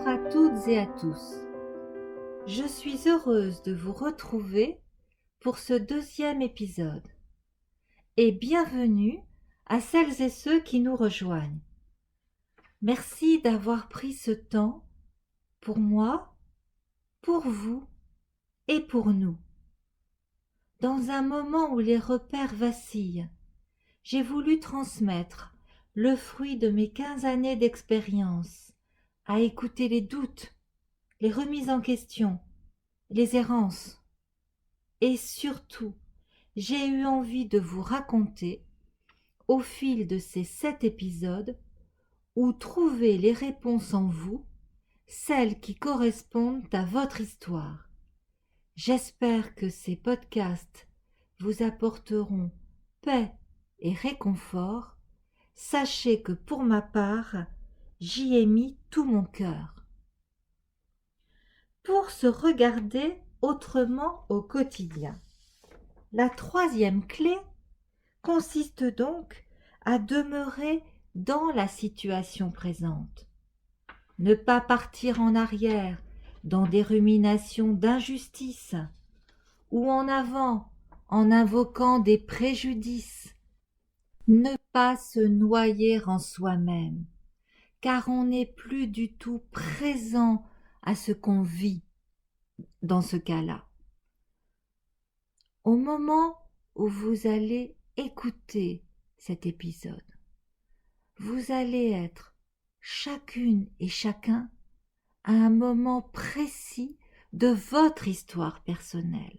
Bonjour à toutes et à tous. Je suis heureuse de vous retrouver pour ce deuxième épisode. Et bienvenue à celles et ceux qui nous rejoignent. Merci d'avoir pris ce temps pour moi, pour vous et pour nous. Dans un moment où les repères vacillent, j'ai voulu transmettre le fruit de mes 15 années d'expérience à écouter les doutes, les remises en question, les errances. Et surtout, j'ai eu envie de vous raconter, au fil de ces 7 épisodes, où trouver les réponses en vous, celles qui correspondent à votre histoire. J'espère que ces podcasts vous apporteront paix et réconfort. Sachez que pour ma part, j'y ai mis tout mon cœur. Pour se regarder autrement au quotidien. La troisième clé consiste donc à demeurer dans la situation présente. Ne pas partir en arrière dans des ruminations d'injustice ou en avant en invoquant des préjudices. Ne pas se noyer en soi-même, car on n'est plus du tout présent à ce qu'on vit dans ce cas-là. Au moment où vous allez écouter cet épisode, vous allez être chacune et chacun à un moment précis de votre histoire personnelle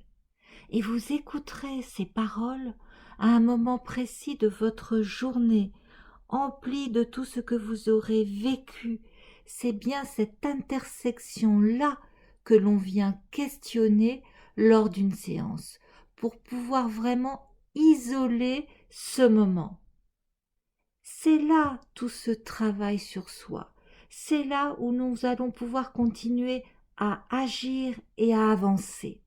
et vous écouterez ces paroles à un moment précis de votre journée emplie de tout ce que vous aurez vécu. C'est bien cette intersection-là que l'on vient questionner lors d'une séance pour pouvoir vraiment isoler ce moment. C'est là tout ce travail sur soi. C'est là où nous allons pouvoir continuer à agir et à avancer.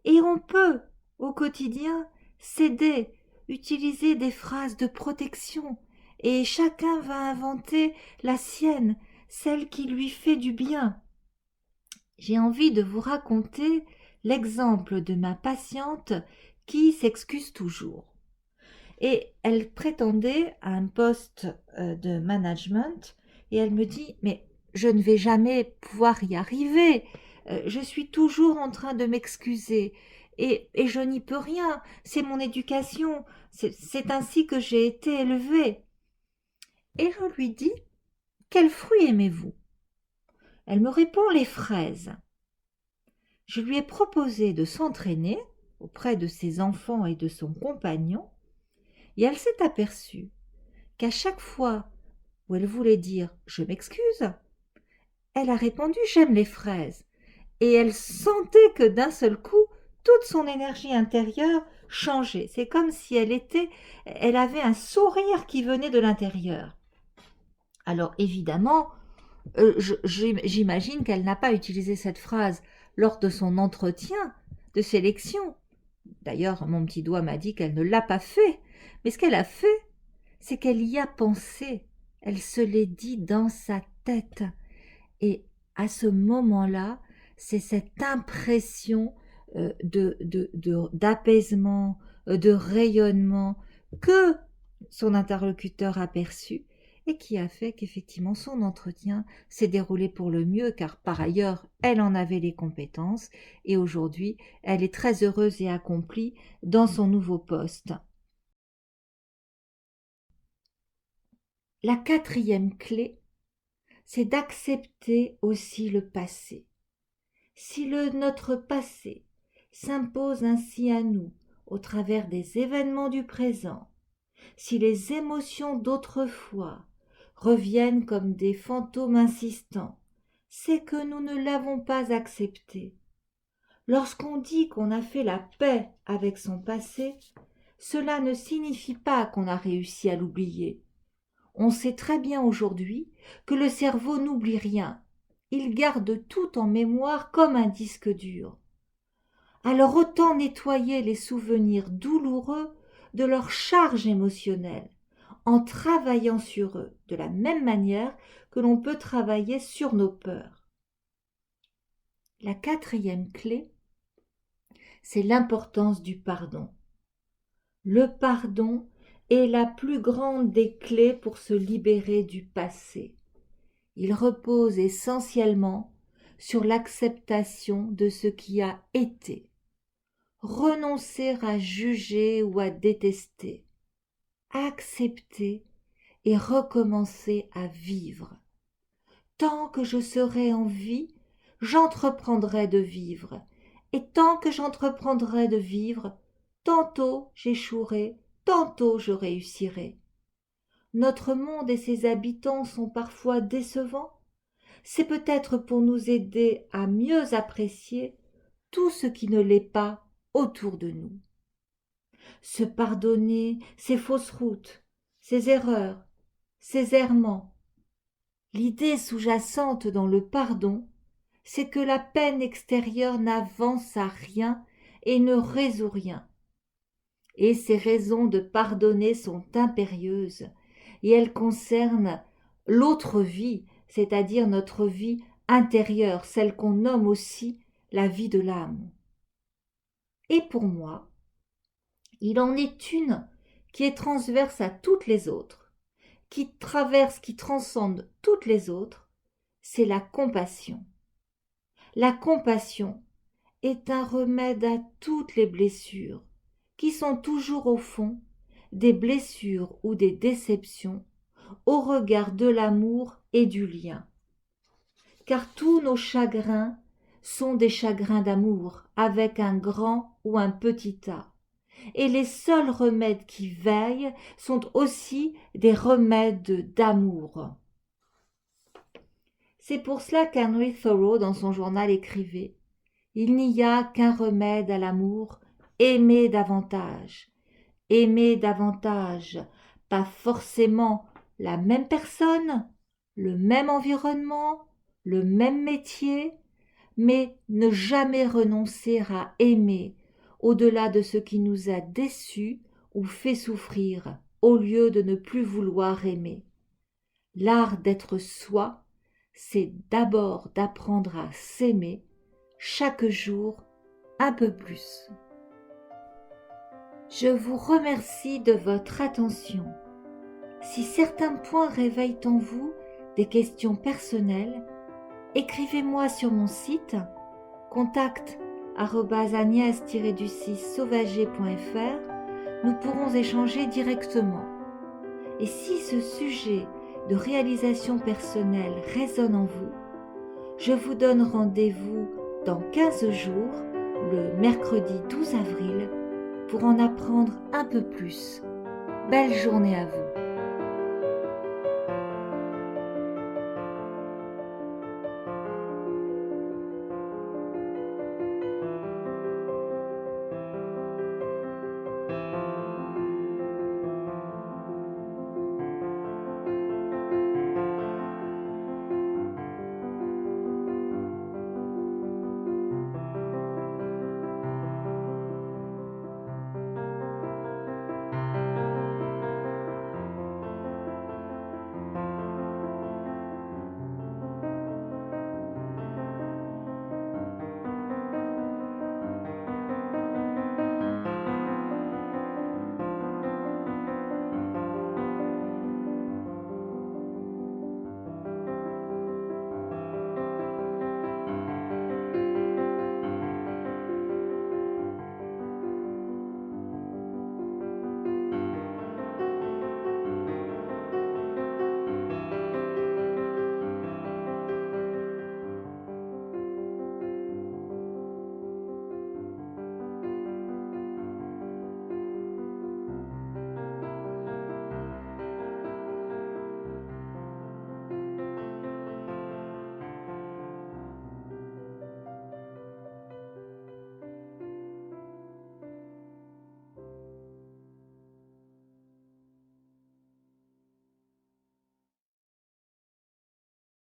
Et on peut, au quotidien, s'aider, utiliser des phrases de protection, et chacun va inventer la sienne, celle qui lui fait du bien. J'ai envie de vous raconter l'exemple de ma patiente qui s'excuse toujours. Et elle prétendait à un poste de management et elle me dit « mais je ne vais jamais pouvoir y arriver, je suis toujours en train de m'excuser et je n'y peux rien, c'est mon éducation, c'est ainsi que j'ai été élevée. » Et je lui dis « quels fruits aimez-vous » Elle me répond « les fraises ». Je lui ai proposé de s'entraîner auprès de ses enfants et de son compagnon. Et elle s'est aperçue qu'à chaque fois où elle voulait dire « je m'excuse », elle a répondu « j'aime les fraises ». Et elle sentait que d'un seul coup, toute son énergie intérieure changeait. C'est comme si elle avait un sourire qui venait de l'intérieur. Alors évidemment, j'imagine qu'elle n'a pas utilisé cette phrase lors de son entretien de sélection. D'ailleurs, mon petit doigt m'a dit qu'elle ne l'a pas fait. Mais ce qu'elle a fait, c'est qu'elle y a pensé. Elle se l'est dit dans sa tête. Et à ce moment-là, c'est cette impression d'apaisement, de rayonnement que son interlocuteur a perçu et qui a fait qu'effectivement son entretien s'est déroulé pour le mieux, car par ailleurs, elle en avait les compétences et aujourd'hui, elle est très heureuse et accomplie dans son nouveau poste. La quatrième clé, c'est d'accepter aussi le passé. Si notre passé s'impose ainsi à nous au travers des événements du présent, si les émotions d'autrefois reviennent comme des fantômes insistants, c'est que nous ne l'avons pas accepté. Lorsqu'on dit qu'on a fait la paix avec son passé, cela ne signifie pas qu'on a réussi à l'oublier. On sait très bien aujourd'hui que le cerveau n'oublie rien. Il garde tout en mémoire comme un disque dur. Alors autant nettoyer les souvenirs douloureux de leur charge émotionnelle en travaillant sur eux de la même manière que l'on peut travailler sur nos peurs. La quatrième clé, c'est l'importance du pardon. Le pardon est la plus grande des clés pour se libérer du passé. Il repose essentiellement sur l'acceptation de ce qui a été. Renoncer à juger ou à détester. Accepter et recommencer à vivre. Tant que je serai en vie, j'entreprendrai de vivre. Et tant que j'entreprendrai de vivre, tantôt j'échouerai, tantôt je réussirai. Notre monde et ses habitants sont parfois décevants. C'est peut-être pour nous aider à mieux apprécier tout ce qui ne l'est pas autour de nous. Se pardonner ses fausses routes, ses erreurs, ses errements. L'idée sous-jacente dans le pardon, c'est que la peine extérieure n'avance à rien et ne résout rien. Et ces raisons de pardonner sont impérieuses, et elles concernent l'autre vie, c'est-à-dire notre vie intérieure, celle qu'on nomme aussi la vie de l'âme. Et pour moi, il en est une qui est transverse à toutes les autres, qui traverse, qui transcende toutes les autres, c'est la compassion. La compassion est un remède à toutes les blessures, qui sont toujours au fond des blessures ou des déceptions au regard de l'amour et du lien. Car tous nos chagrins sont des chagrins d'amour avec un grand ou un petit A. Et les seuls remèdes qui veillent sont aussi des remèdes d'amour. C'est pour cela qu'Henry Thoreau, dans son journal, écrivait « Il n'y a qu'un remède à l'amour, aimer davantage. Aimer davantage, pas forcément la même personne, le même environnement, le même métier, mais ne jamais renoncer à aimer au-delà de ce qui nous a déçus ou fait souffrir, au lieu de ne plus vouloir aimer. L'art d'être soi, c'est d'abord d'apprendre à s'aimer chaque jour un peu plus. Je vous remercie de votre attention. Si certains points réveillent en vous des questions personnelles, écrivez-moi sur mon site contact@agnès-sauvager.fr. Nous pourrons échanger directement. Et si ce sujet de réalisation personnelle résonne en vous, je vous donne rendez-vous dans 15 jours, le mercredi 12 avril, pour en apprendre un peu plus. Belle journée à vous.